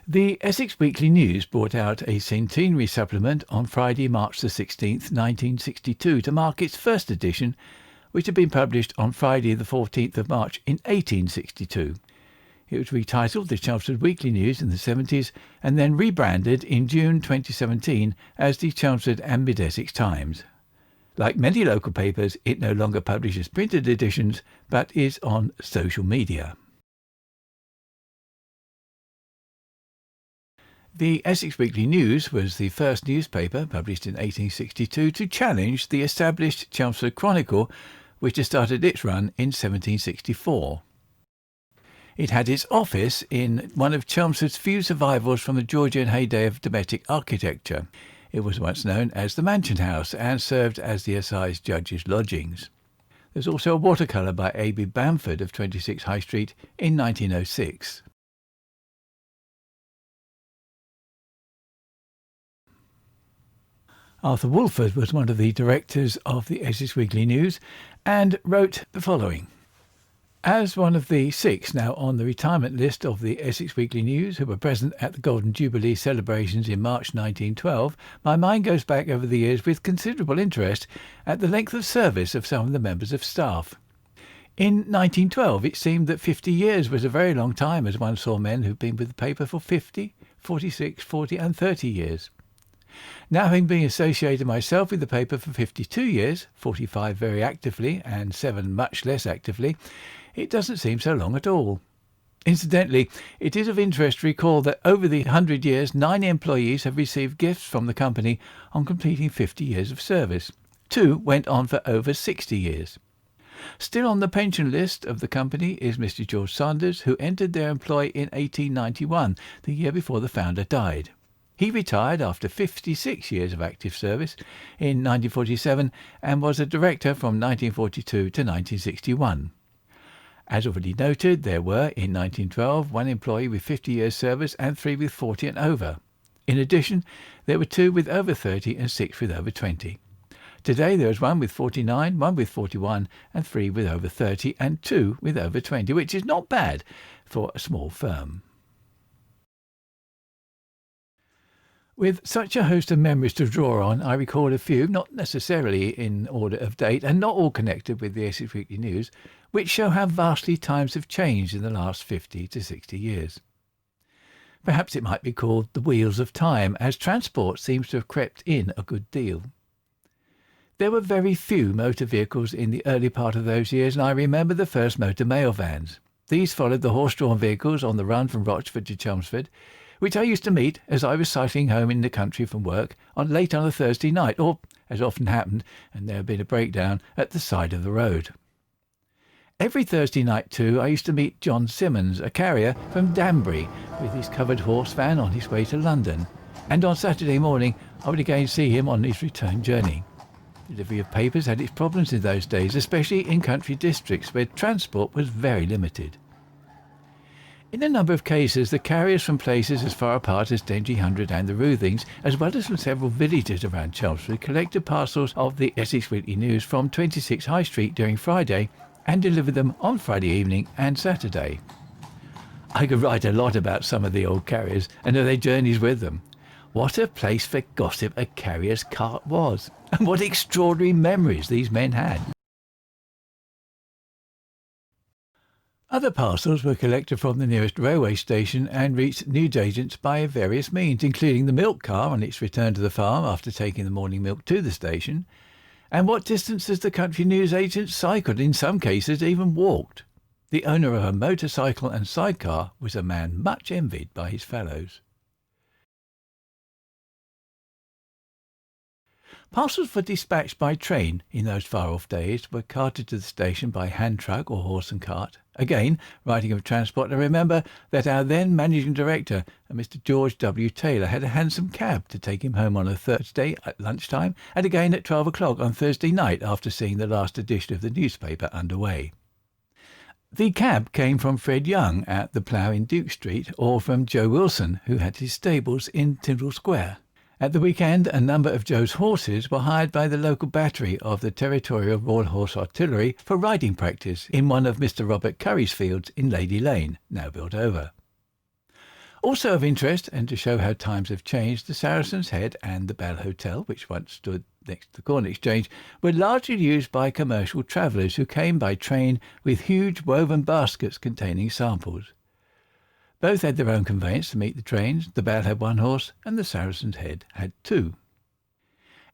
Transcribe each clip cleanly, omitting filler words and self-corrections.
The Essex Weekly News brought out a Centenary supplement on Friday, March the 16th, 1962, to mark its first edition, which had been published on Friday the 14th of March in 1862. It was retitled the Chelmsford Weekly News in the 70s and then rebranded in June 2017 as the Chelmsford and Mid-Essex Times. Like many local papers, it no longer publishes printed editions, but is on social media. The Essex Weekly News was the first newspaper, published in 1862, to challenge the established Chelmsford Chronicle, which had started its run in 1764. It had its office in one of Chelmsford's few survivals from the Georgian heyday of domestic architecture. It was once known as the Mansion House and served as the assize judge's lodgings. There's also a watercolour by A.B. Bamford of 26 High Street in 1906. Arthur Woolford was one of the directors of the Essex Weekly News and wrote the following. As one of the 6 now on the retirement list of the Essex Weekly News who were present at the Golden Jubilee celebrations in March 1912, my mind goes back over the years with considerable interest at the length of service of some of the members of staff. In 1912 it seemed that 50 years was a very long time, as one saw men who'd been with the paper for 50, 46, 40 and 30 years. Now, having been associated myself with the paper for 52 years, 45 very actively and 7 much less actively, it doesn't seem so long at all. Incidentally, it is of interest to recall that over the 100 years, 9 employees have received gifts from the company on completing 50 years of service. 2 went on for over 60 years. Still on the pension list of the company is Mr. George Sanders, who entered their employ in 1891, the year before the founder died. He retired after 56 years of active service in 1947 and was a director from 1942 to 1961. As already noted, there were, in 1912, 1 employee with 50 years service and 3 with 40 and over. In addition, there were 2 with over 30 and 6 with over 20. Today there is 1 with 49, 1 with 41 and 3 with over 30 and 2 with over 20, which is not bad for a small firm. With such a host of memories to draw on, I recall a few, not necessarily in order of date and not all connected with the Essex Weekly News, which show how vastly times have changed in the last 50 to 60 years. Perhaps it might be called the wheels of time, as transport seems to have crept in a good deal. There were very few motor vehicles in the early part of those years, and I remember the first motor mail vans. These followed the horse-drawn vehicles on the run from Rochford to Chelmsford, which I used to meet as I was cycling home in the country from work late on a Thursday night, or, as often happened, and there had been a breakdown, at the side of the road. Every Thursday night, too, I used to meet John Simmons, a carrier from Danbury, with his covered horse van on his way to London, and on Saturday morning I would again see him on his return journey. Delivery of papers had its problems in those days, especially in country districts where transport was very limited. In a number of cases, the carriers from places as far apart as Dengie Hundred and the Roothings, as well as from several villages around Chelmsford, collected parcels of the Essex Weekly News from 26 High Street during Friday and delivered them on Friday evening and Saturday. I could write a lot about some of the old carriers and of their journeys with them. What a place for gossip a carrier's cart was, and what extraordinary memories these men had. Other parcels were collected from the nearest railway station and reached newsagents by various means, including the milk car on its return to the farm after taking the morning milk to the station, and what distances the country newsagents cycled, in some cases even walked. The owner of a motorcycle and sidecar was a man much envied by his fellows. Parcels were dispatched by train in those far-off days were carted to the station by hand truck or horse and cart. Again, writing of transport, I remember that our then managing director, Mr. George W. Taylor, had a hansom cab to take him home on a Thursday at lunchtime and again at 12 o'clock on Thursday night after seeing the last edition of the newspaper underway. The cab came from Fred Young at the Plough in Duke Street, or from Joe Wilson, who had his stables in Tyndall Square. At the weekend, a number of Joe's horses were hired by the local battery of the Territorial Royal Horse Artillery for riding practice in one of Mr. Robert Curry's fields in Lady Lane, now built over. Also of interest, and to show how times have changed, the Saracen's Head and the Bell Hotel, which once stood next to the Corn Exchange, were largely used by commercial travellers who came by train with huge woven baskets containing samples. Both had their own conveyance to meet the trains. The Bell had one horse and the Saracen's Head had two.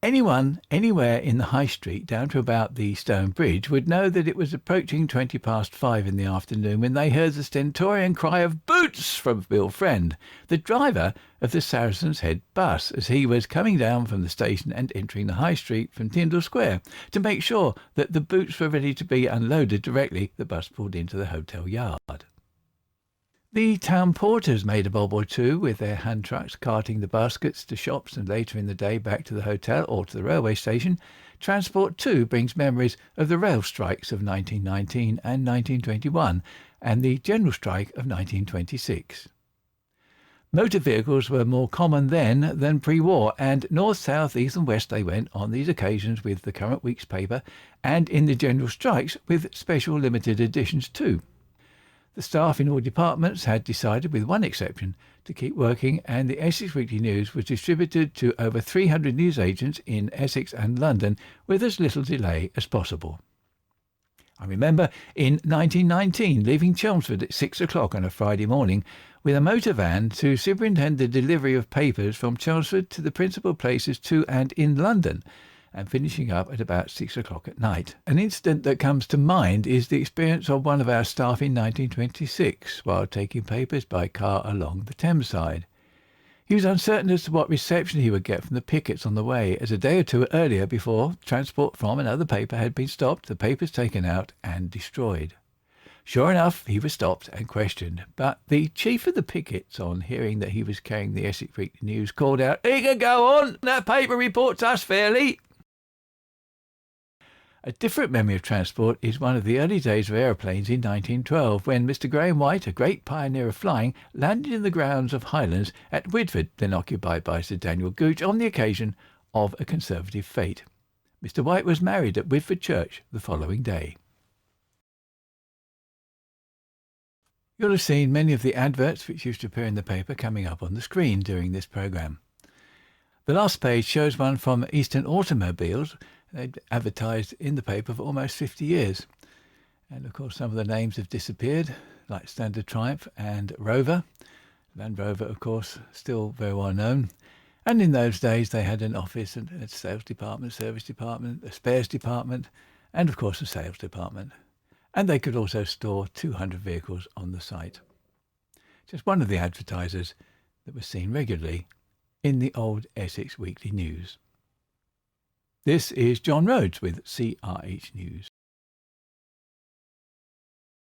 Anyone, anywhere in the High Street down to about the Stone Bridge would know that it was approaching 5:20 in the afternoon when they heard the stentorian cry of "Boots!" from Bill Friend, the driver of the Saracen's Head bus, as he was coming down from the station and entering the High Street from Tyndall Square to make sure that the boots were ready to be unloaded directly the bus pulled into the hotel yard. The town porters made a bob or two with their hand trucks carting the baskets to shops and later in the day back to the hotel or to the railway station. Transport too brings memories of the rail strikes of 1919 and 1921 and the general strike of 1926. Motor vehicles were more common then than pre-war, and north, south, east and west they went on these occasions with the current week's paper, and in the general strikes with special limited editions too. The staff in all departments had decided, with one exception, to keep working, and the Essex Weekly News was distributed to over 300 newsagents in Essex and London with as little delay as possible. I remember in 1919 leaving Chelmsford at 6 o'clock on a Friday morning with a motor van to superintend the delivery of papers from Chelmsford to the principal places to and in London, and finishing up at about 6 o'clock at night. An incident that comes to mind is the experience of one of our staff in 1926 while taking papers by car along the Thames side. He was uncertain as to what reception he would get from the pickets on the way, as a day or two earlier, before transport from another paper had been stopped, the papers taken out and destroyed. Sure enough, he was stopped and questioned, but the chief of the pickets, on hearing that he was carrying the Essex Weekly News, called out, "He can go on, that paper reports us fairly." A different memory of transport is one of the early days of aeroplanes in 1912, when Mr. Graham White, a great pioneer of flying, landed in the grounds of Highlands at Whitford, then occupied by Sir Daniel Gooch, on the occasion of a Conservative fete. Mr. White was married at Whitford Church the following day. You'll have seen many of the adverts which used to appear in the paper coming up on the screen during this programme. The last page shows one from Eastern Automobiles. They'd advertised in the paper for almost 50 years. And of course some of the names have disappeared, like Standard Triumph and Rover. Land Rover, of course, still very well known. And in those days they had an office and a sales department, service department, a spares department, and of course a sales department. And they could also store 200 vehicles on the site. Just one of the advertisers that was seen regularly in the old Essex Weekly News. This is John Rhodes with CRH News.